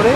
रे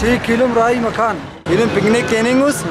ठीक इलम राई मकान इलम पिकनिक केनिंगुस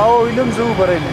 आओ इलम जू बरे ने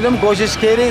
इलम कोशिश केरी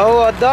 आओ अद्दा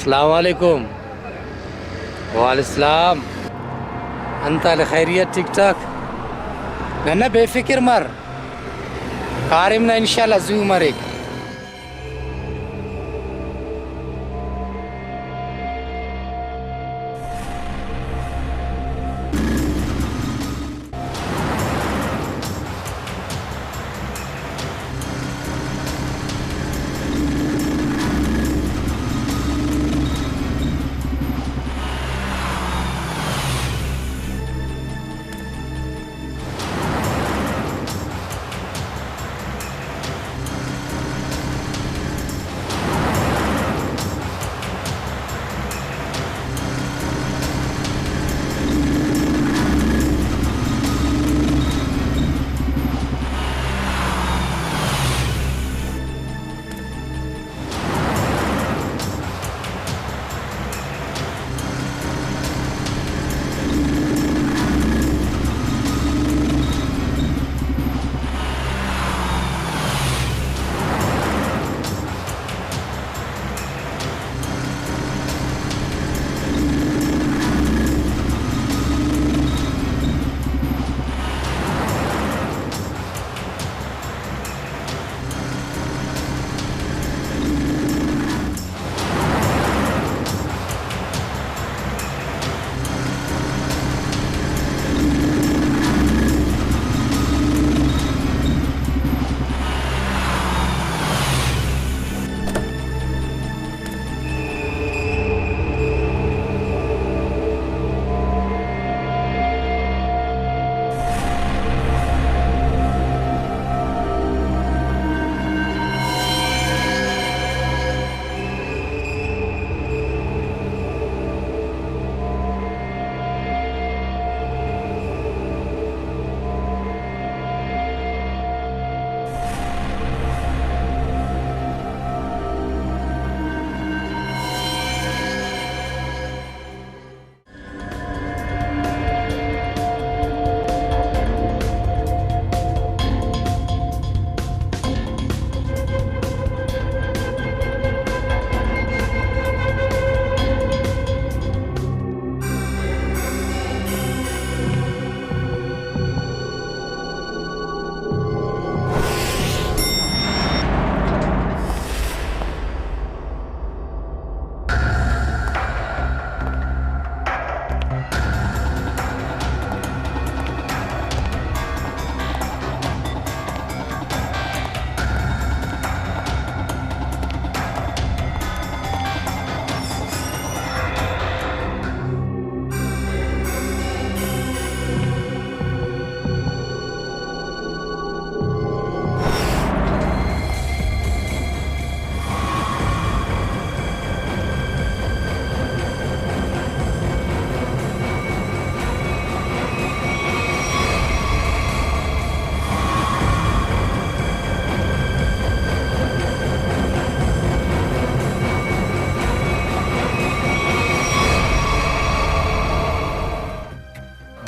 अस्सलामुअलैकुम। वालेकुम। अंत खैरियत ठीक ठाक नन्ना बेफिक्र मर कारिम ना इंशाल्लाह जू मरे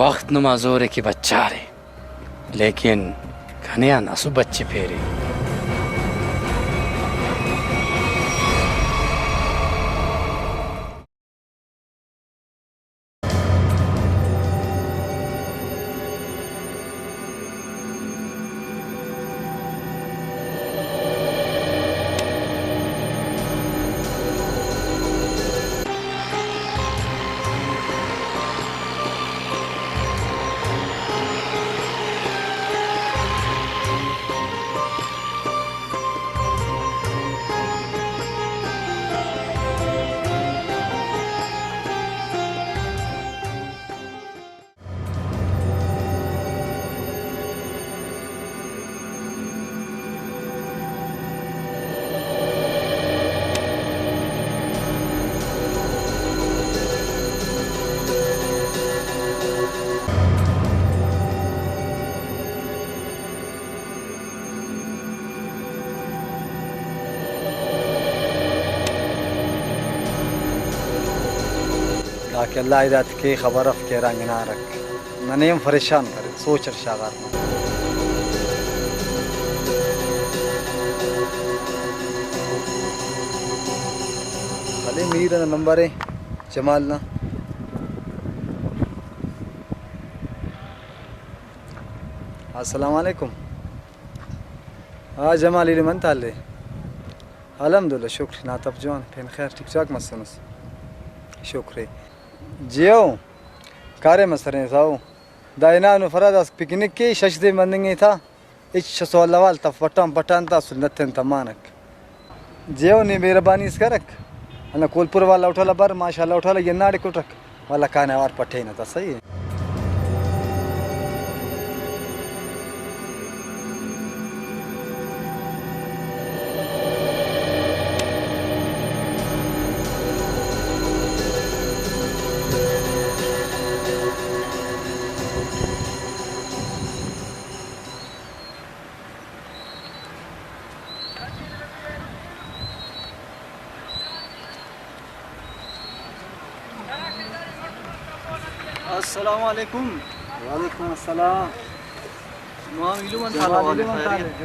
वक्त नुमा जोरे की बच्चा रे लेकिन खनिया नसु बच्चे फेरे ताकि अल्लाह हिदायत के खबर अफ के रंग ना रख ननेम परेशान करे सोच शागार अले मीर नंबर है जमाल ना अस्सलाम वालेकुम हाँ जमाल इले मन ताले अलहमदुलिल्लाह शुक्र ना तब जवान फिर खैर ठीक ठाक मसनस शुक्र जियो कारे मसरे साओ दायना नु फरादास पिकनिक के शशदे मंदिंगे था इच सवाल तफ पटाम पटान था सुन्नतन तमानक जियो ने मेहरबानी इसकरक अना कोलपुर वाला उठाला बर माशाल्लाह उठाला ये नाड़े कुटक वाला काने वार पठे ना था सही है अस्सलाम वालेकुम। वालेकुम अस्सलाम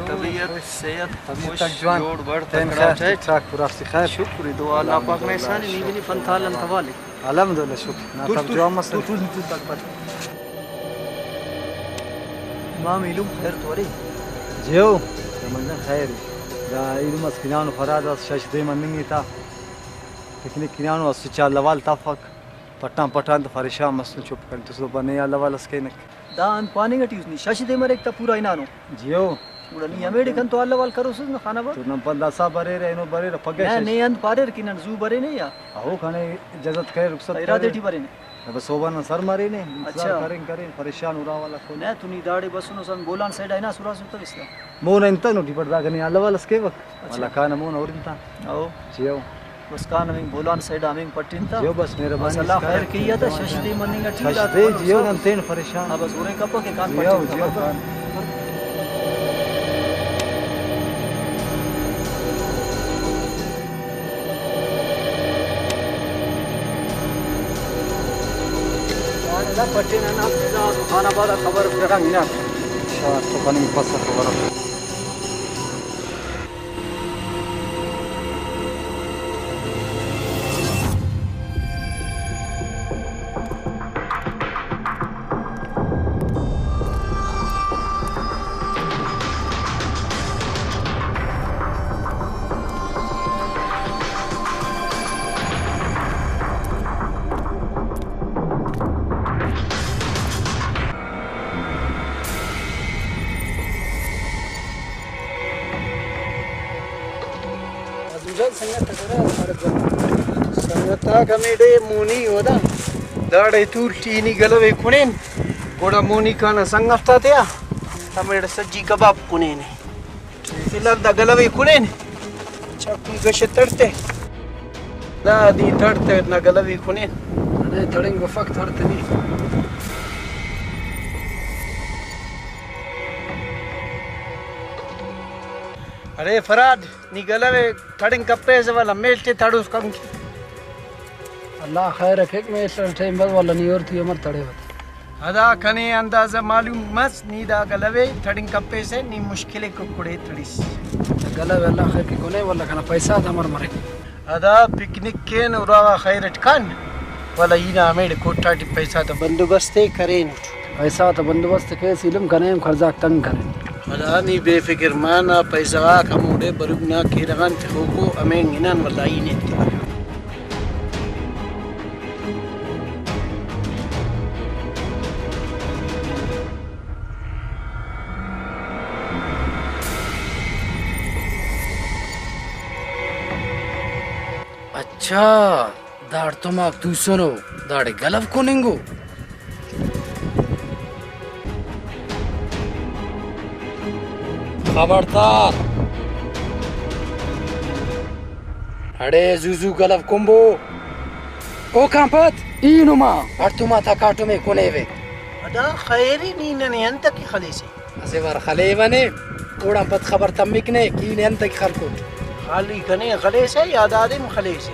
तबीयत सेहत तक जवान जोड़ बढ़ तन खैर ठीक पूरा से खैर शुक्र दुआ अल्लाह पाक ने सानी नीबनी फंतालन तवाले अलहमदुलिल्लाह शुक्र ना तब जवान मसल तक बत माम इलुम खैर तोरे जियो मंजन खैर दा इलु मस्किनान फरादास शशदे मंदिंगे था पिकनिक किनानो असचा लवाल तफक पट्टां पठान तो फरिशा मसल चुप कर तो सो बने अल्लाह वाला स्केनक दान पानी गटी उसनी शशि दे मरे एक पूरा इनानो जियो उड़नी अमेड़े कन तो अल्लाह वाल करो सुन खाना बा तो नम पंदा सा बरे रे नो बरे रे पगे ने अंत पारे किनन जू बरे ने या आओ खाने इजाजत करे रुखसत इरादे ठी बरे ने अब सोबन सर मारे ने अच्छा। करें करें परेशान उरा वाला को ने तुनी दाड़े बसनो सन बोलान साइड है ना सुरा सुत इसला मोन इंत नो टी पड़दा कने अल्लाह वाला स्के वक वाला खाना मोन और इंता आओ जियो बस कान में बोलान साइड हमें पट्टिन था जियो बस मेहरबानी अल्लाह खैर किया था शशि दे मनिंगा ठीक शशदे जियो नम तेन परेशान अब बस ओरे कप के कान जियो पट्टिन जियो खान ला पट्टिन ना खाना बाद खबर रखा ना शाह तो बनी पस खबर संगता कमेडे मुनी होदा दाड़े तुलटीनी गलवे कुणेन गोड़ा मुनी काना संगता त्या कमेडे सज्जी कबाब कुणेन फिलर दा गलवे कुणेन चक्की गशे तड़ते ला दी तड़ते ना गलवे कुणेन अरे तड़ेंग वफक तड़तनी अरे फराद नी गलवे तड़िंग कप्पे से वाला मेलते तड़ुस कम अल्लाह खैर रखे मैं इस टाइम बस वाला नहीं और थी अमर तड़े होते अदा कने अंदाजा मालूम मस नी दा गलवे तड़िंग कप्पे से नी मुश्किले को कुड़े तड़िस गला अल्लाह खैर के कोने वाला खाना पैसा था मर मरे अदा पिकनिक के नौरा खैरट खान वाला इना मेड कोटा टी पैसा तो बंदोबस्त करेन पैसा तो बंदोबस्त के सिलम कने खर्चा तंग करें अदा नी बेफिक्र माना पैसा कमोडे बरुगना किरगन को अमें इनान वाला इने अच्छा दाड़ तो माक तू सुनो दाड़े गलव कोनेंगो खबरदार अड़े जुजू गलव कुंबो ओ कांपत इनुमा अर्तुमा था काटो में कोनेवे अदा खैरी नी ने अंत की खलीसी असे वर खलेवने ओड़ा पत खबर तमिकने की ने अंत की खरको खाली कने खले से याद आदम खले से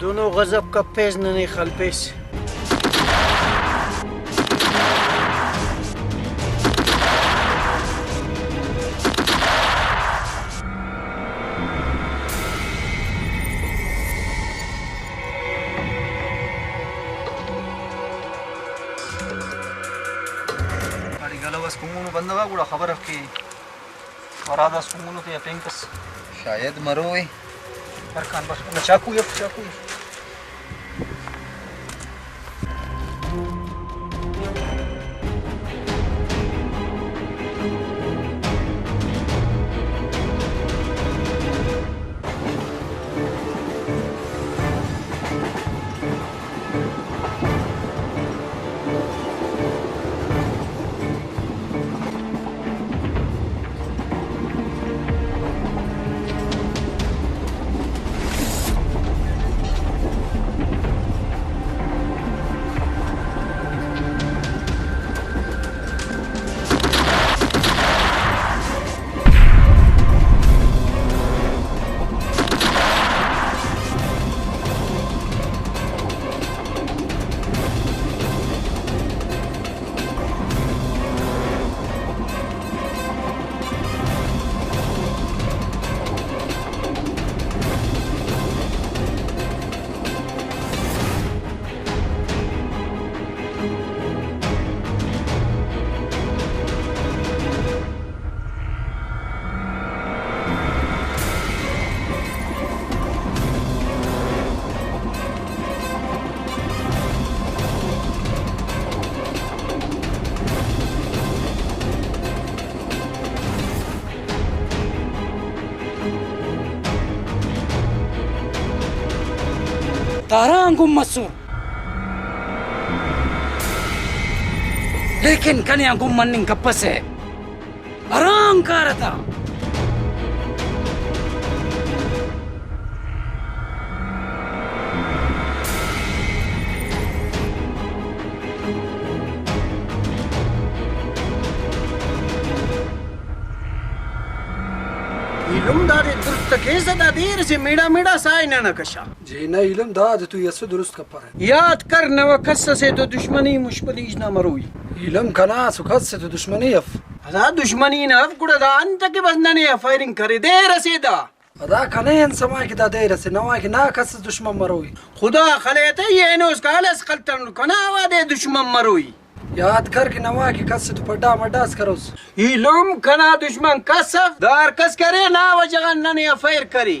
दोनों गजब का पेज नहीं खलपेश बस कुमुनु बंदवा गुड़ा खबर है कि वरादा कुमुनु के पेंकस शायद मरो हुई पर खान बस चाकू ये चाकू तारांगुम मसूर लेकिन कन्या गुम मन्निंग कप्पसे आराम करता इलम दादे दुरुस्त केसा दा देर से मेड़ा मेड़ा साइना न कशा जीना इलम दाद तू यसु दुरुस्त कपर है याद कर नव कस से तो दुश्मनी मुश्पलीज ना मरोई इलम कना सुखत से तो दुश्मनी अफ अदा दुश्मनी ना अब कुड़ा दा अंत के बस नने फायरिंग करे देर से दा अदा कने इन समय की दा देर से नवा की ना कस दुश्मन मरोई खुदा खलेते ये नो उसका अलस खलतन कना वादे दुश्मन मरोई याद कर कि नवा की कस से तो पड्डा मड्डास करोस इलम कना दुश्मन कसफ दार कस करे ना वजगन नने फायर करी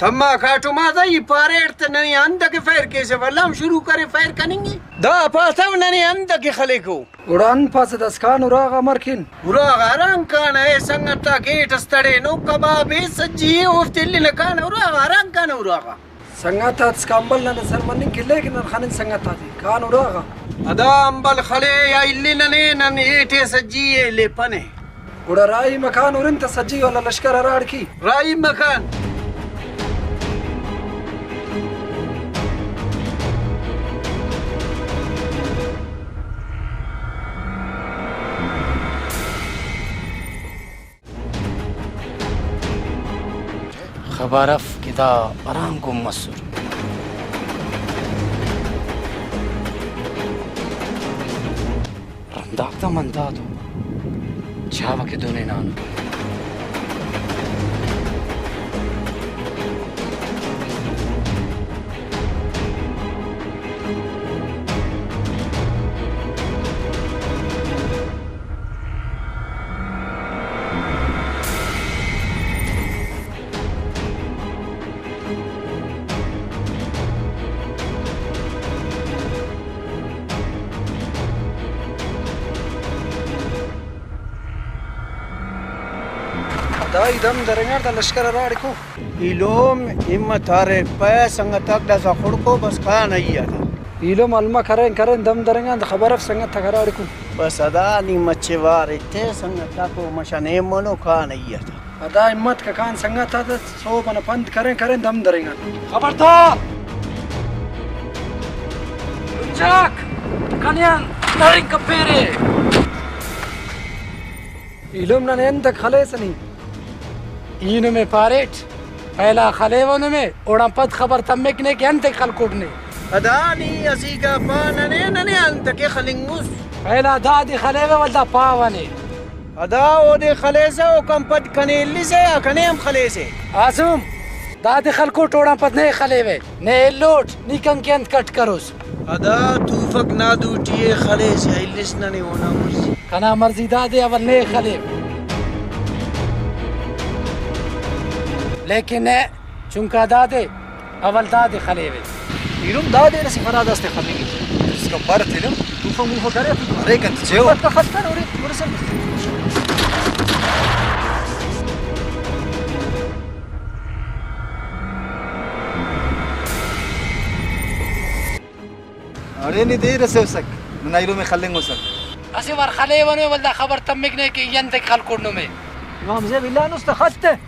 तम्मा काटो माता ये पारेट नने अंत के फायर कैसे वल्लाम शुरू करे फायर करेंगे दा पाथव नने अंत के खले को उड़ान पास दस कान उरागा मरकिन उरा गारंग कान है संगता गेट स्तड़े नो कबाबे सज्जी ओफ्तिल न कान उरा गारंग कान उरागा संगता स्कंबल न सरमनिन के लेकिन खान संगता थी कान उरागा अदा अंबल खले या इल्ली नने नन एटे सज्जी ले पने उड़ा राई मकान और इंत सज्जी वाला लश्कर अराड़ की राई मकान खबरफ किदा आरांगुम मसूर रंदाक्ता मंदादो छावा के दोने नानु दाई दम दरेंगा दा लश्कर अराड़ को इलोम हिम्मत हारे पे संगतक दसा खुड़को बस का नहीं आता इलो मालूमा करें करें दम दरेंगा दा खबर अफ संगत था अराड़ को बस अदा नी मच्छे वार इत्ते संगता को मशाने मनो का नहीं आता अदा हिम्मत का कान संगत था तो सो बन पंत करें करें दम दरेंगा खबरदार लुंजाक कन्यान नारिंग कपेरे इलम ना एंत खलेसनी इन में पारेट पहला खलेवन में ओड़ा पद खबर तम्मेकने के अंत खलकोटने अदानी असीका पानने नने अंत के खलिंगुस पहला दादी खलेवे वल्दा पावने अदा ओदे खलेसे ओ कम पद कनेली से अकने हम खलेसे आसुम दादी खलकोट ओड़ा पद ने खलेवे ने लोट निकन के अंत कट करोस अदा तूफक ना दूटिए खलेसे इल्लिस नने होना मर्जी कना मर्जी दादी अवल ने खलेवे लेकिन चुनका दादे अवल दादे खलेवे इलम दादे नसी फराद अस्ते खलेगी इसका बर्थ इलम तूफा मुफा करे अरे कंत जेव का खतर और मुरसल अरे नहीं दे रसे उसक नाइलो में खलेंगे उसक असे वर खलेवन में वल्दा खबर तम्मेकने के यंत खलकोटनो में इमाम ज़े बिल्ला नुस्त खत्ते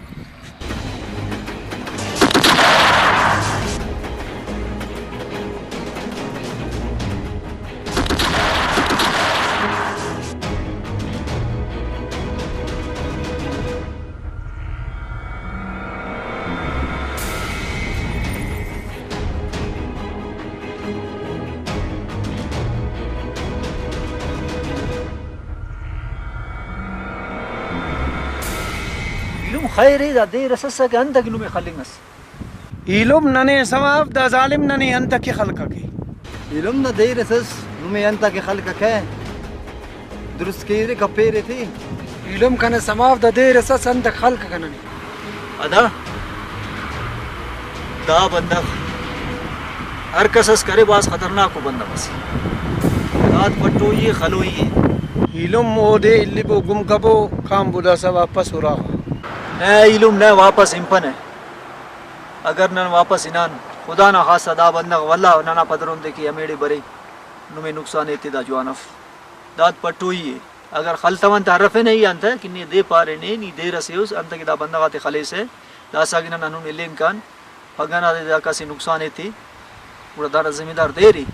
इलम खैरी दा दे रससा के अंत किलो में खलिंगस इलुम नने सवाब दा जालिम नने अंत के खलका के इलम ना दे रसस नुमे अंता के खलका के दुरुस्त के कपेरे थी इलम कने समाव दा दे रसस अंत खल्क कननी अदा दा बंदा हर कसस करे बास खतरनाक को बंदा बस दात पट्टो ये खलो ये इलुम ओदे इल्लिबो गुम कबो काम बुदा सा वापस हो रहा न इलुम न वापस इंपन है अगर न वापस इनान खुदा ना खासा दा बंदा वल्ला नाना पदरों देखी अमेड़े बरे नुमे नुकसान एते दा जवानफ दात पट्टो ये अगर खलतवन तारफे नहीं अंत कि ने दे पारे ने नी दे रसे उस अंत की दा बंदा गाते खले से दासा गिना ननु ने लेन कान पगना दे दा कासी नुकसान एती उड़ा दारा जिम्मेदार दे रही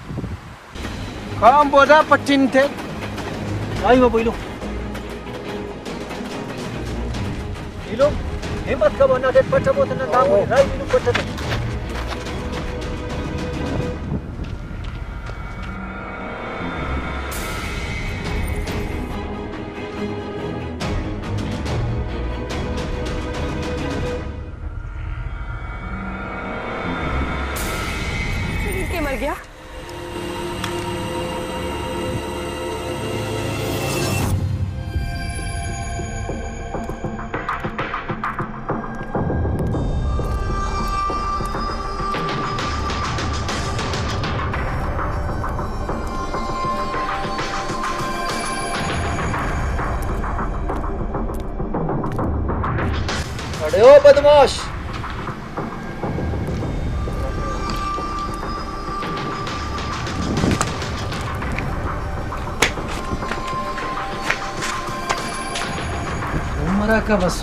काम बोदा पट्टिन थे आई वो बोलो इलो हिम्मत का बना दे पट्टा बोत ना दाम राई बिनु पट्टा दे के मर गया अरे ओ बदमाश उमरा का बस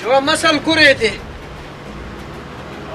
जो मसल कुरे थे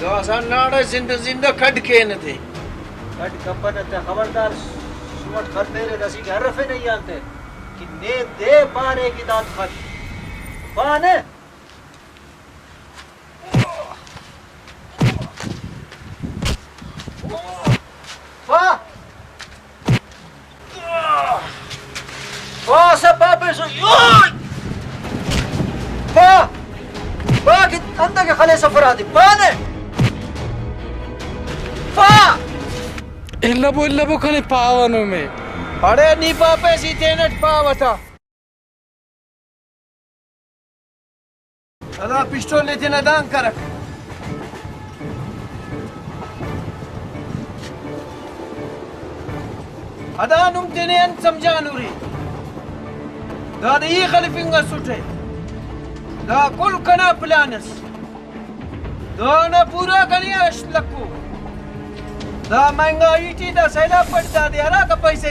जो आसान नाड़ा जिंदा जिंदा खड के न थे कट कंपन ते खबरदार सुमट खत मेरे दसी के हरफे नहीं आते कि ने दे पारे की दात खत पाने सब पापे सो कि अंदर के खले सफर आदि पाने इल्लबो कने पावनो में अरे नी पापे सीते नट पावता अदा पिस्टल लेते न दान करक अदा नुम तेने अन समझानुरी दादा ये खलिफिंगा सुटे दा कुल कना प्लानस दाना पूरा कनिया अशलकू दा महंगाई टी दा सैला पड़ता दे हरा का पैसे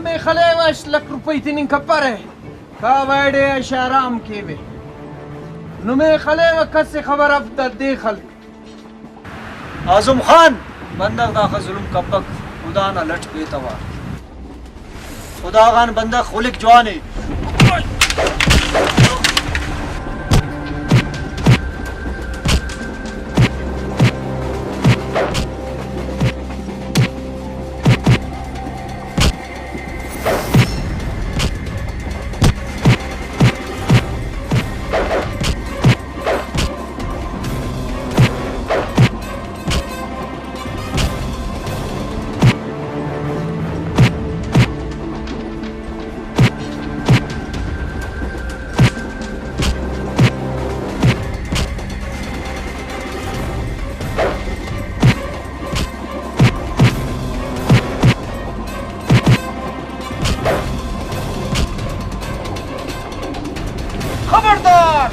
में खलेवाश लख रुपये तीन कपरे का वाडे शाराम के बे नुमे खलेवा कसे खबर अब दे खल आजम खान बंदा का जुल्म कपक खुदा ना लट बेतवा खुदा खान बंदा खुलिक जवानी खबरदार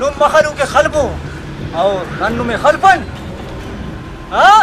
नुम मखलू के खलबो और नन्नू में खलफन हाँ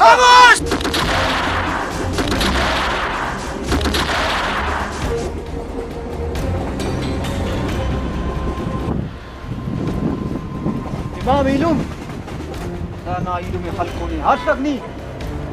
खामोश इमाम इलुम ना इलुम में खलकोनी हाथ तक नहीं